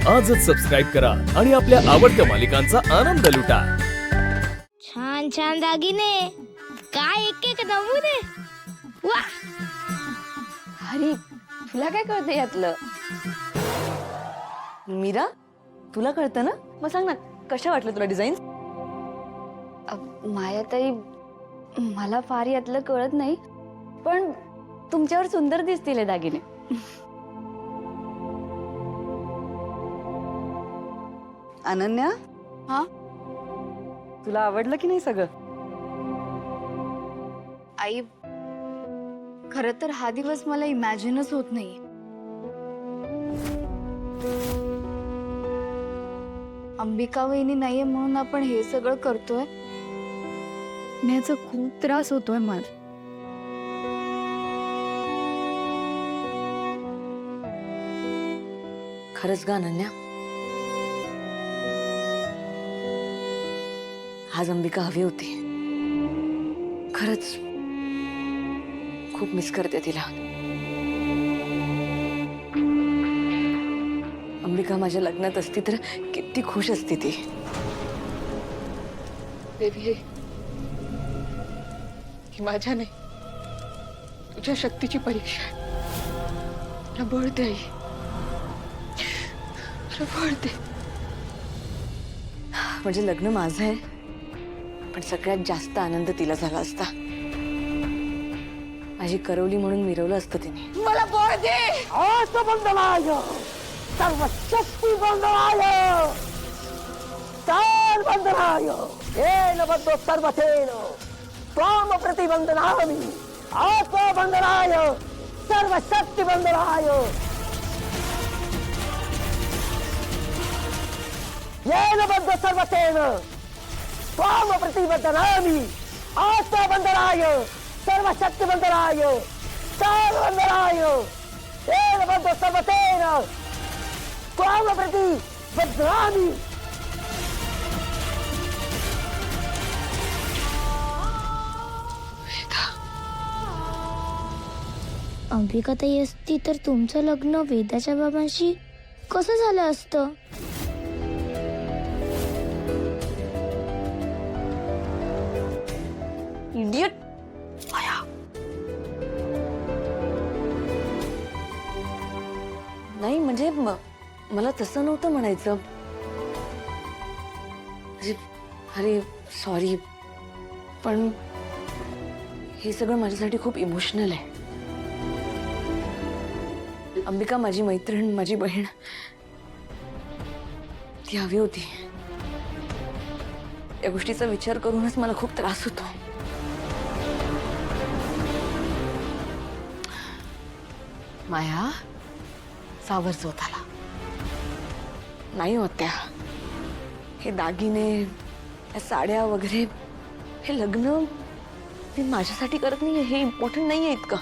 आजच सबस्क्राईब करा आणि आपल्या आवडत्या मालिकांचा आनंद लुटा। छान छान दागिने, काय एक एक नमुने, वा। अरे तुला काय कळतं यातलं? मीरा, तुला कळतं ना? मग सांग ना, कशा वाटलं तुला डिझाईन? मायाताई, मला फार यातलं कळत नाही, पण तुमच्यावर सुंदर दिसतील हे दागिने. अनन्या, हा तुला आवडलं की नाही सगळं? आई, खरं तर हा दिवस मला इमॅजिनच होत नाही. अंबिका वहिनी नाहीये म्हणून आपण हे सगळं करतोय. याचा खूप त्रास होतोय मला. खरंच गा अनन्या, आज अंबिका हवी होती. खरंच खूप मिस करते तिला. अंबिका माझ्या लग्नात असती तर किती खुश असती ती. देवी, ही माझ्या नाही, तुझ्या शक्तीची परीक्षा आहे. मला बळ दे आई, मला बळ दे. म्हणजे लग्न माझं आहे, पण सगळ्यात जास्त आनंद तिला झाला असता. माझी करवली म्हणून मिरवलं असतं तिने. मला बळ दे. सर्वशक्ति बंधनाय ताल बंधनाय येन बद्धो सर्वथेन त्वाम प्रतिबंधनामि आत्मा बंधनाय सर्वशक्ति बंधनाय येन बद्धो सर्वथेन त्वाम प्रतिबंधनामि आत्मा बंधनाय सर्वशक्ति बंधनाय ताल बंधनाय येन बद्धो सर्वथेन त्वाम प्रतिबंधनामि। अंबिका ताई असती तर तुमचं लग्न वेदाच्या बाबांशी कसं झालं असतं? इडियट. नाही म्हणजे मला तसं नव्हतं म्हणायचं. अरे सॉरी, पण हे सगळं माझ्यासाठी खूप इमोशनल आहे. अंबिका माझी मैत्रीण, माझी बहीण, ती हवी होती. या गोष्टीचा विचार करूनच मला खूप त्रास होतो. माया, सावर स्वतःला. नाही होत्या हे दागिने, या साड्या वगैरे, हे लग्न मी माझ्यासाठी करत नाहीये, हे इम्पॉर्टंट नाहीये इतकं.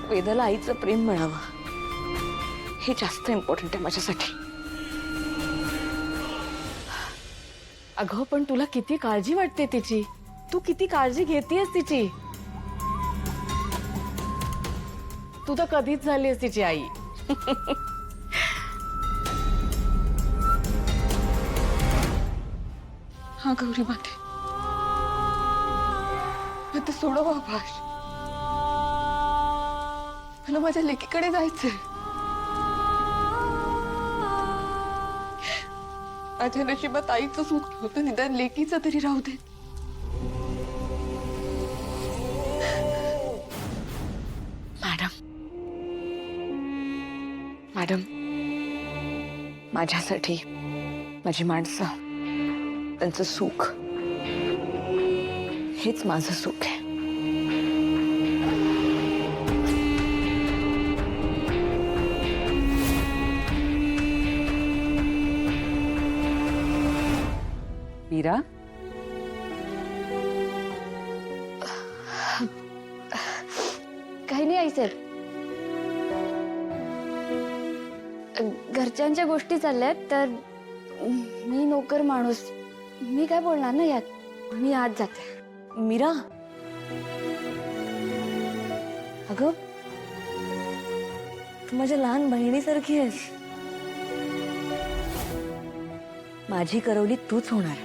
वेदाला आईचं प्रेम मिळावं हे जास्त इम्पॉर्टंट आहे माझ्यासाठी. अगं, पण तुला किती काळजी वाटते तिची. तू किती काळजी घेतेस तिची. तू तर कधीच झालीस तिची आई. हा गौरी माते, आता सोडव आभार. मला माझ्या लेकीकडे जायचंय. माझ्या नशिबात आईचं सुख होतं, निदान लेकीचं तरी राहू दे. मॅडम, माझ्यासाठी माझी माणसं, त्यांचं सुख हेच माझं सुख आहे. मीरा, काही नाही आई साहेब, घरच्यांच्या गोष्टी चालल्यात तर मी नोकर माणूस, मी काय बोलणार ना यात. मी आज जाते. मीरा, अगं तू माझ्या लहान बहिणीसारखी आहेस. माझी करवली तूच होणार.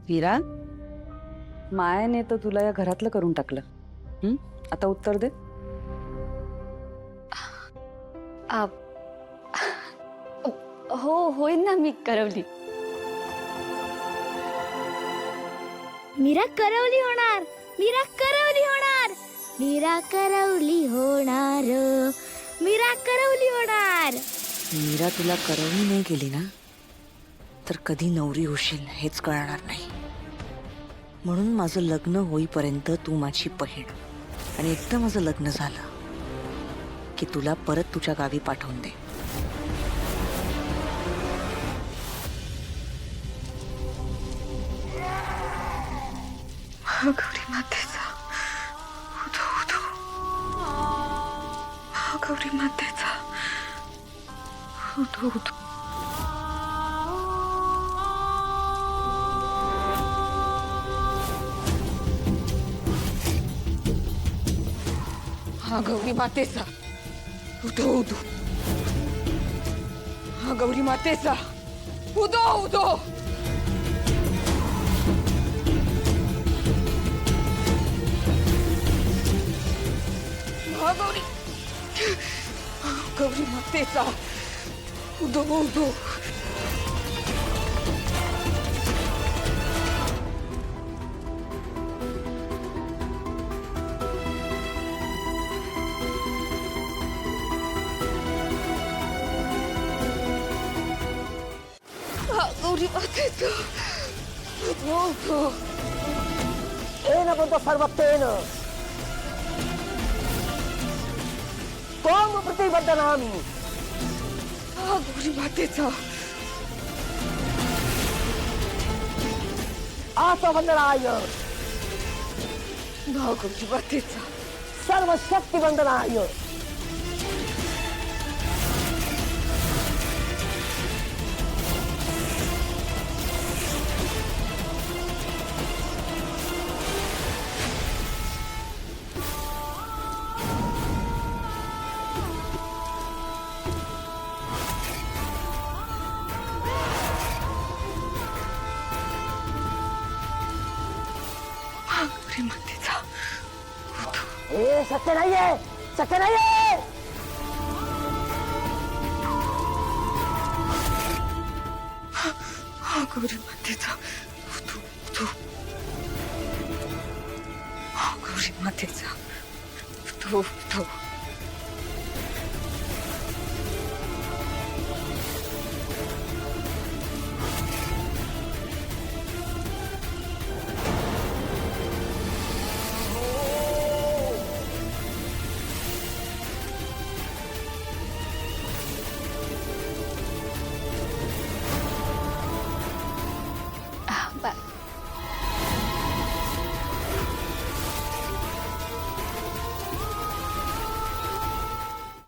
वीरा, मायाने तर तुला या घरातलं करून टाकलं. आता उत्तर दे. हो होईन ना मी करवली. मीरा करवली होणार. मीरा करवली होणार. मीरा करवली होणार. मीरा करवली होणार. मीरा तुला करवली नाही केली ना तर कधी नवरी होशील हेच कळणार नाही. म्हणून माझं लग्न होईपर्यंत तू माझी बहीण, आणि एकदा माझं लग्न झालं की तुला परत तुझ्या गावी पाठवून दे. गौरी मातेचा उदो उदो. गौरी मातेचा उदो उदो. हा गौरी मातेचा उदो उदो. हा गौरी मातेचा उदो उदो. हा गौरी गौरी मातेचा उदो उदो. गौरी मातेचा उदो उदो. येन बंधो सर्वतेन त्वां प्रतिबद्धनामि. गौरी मातेचा आत्मबंधनाय गौरी मातेचा सर्वशक्तिबंधनाय. गौरी मातेचा हे शक्य नाहीये, शक्य नाहीये. गौरी मातेचा उदो उदो. गौरी मातेचा उदो उदो.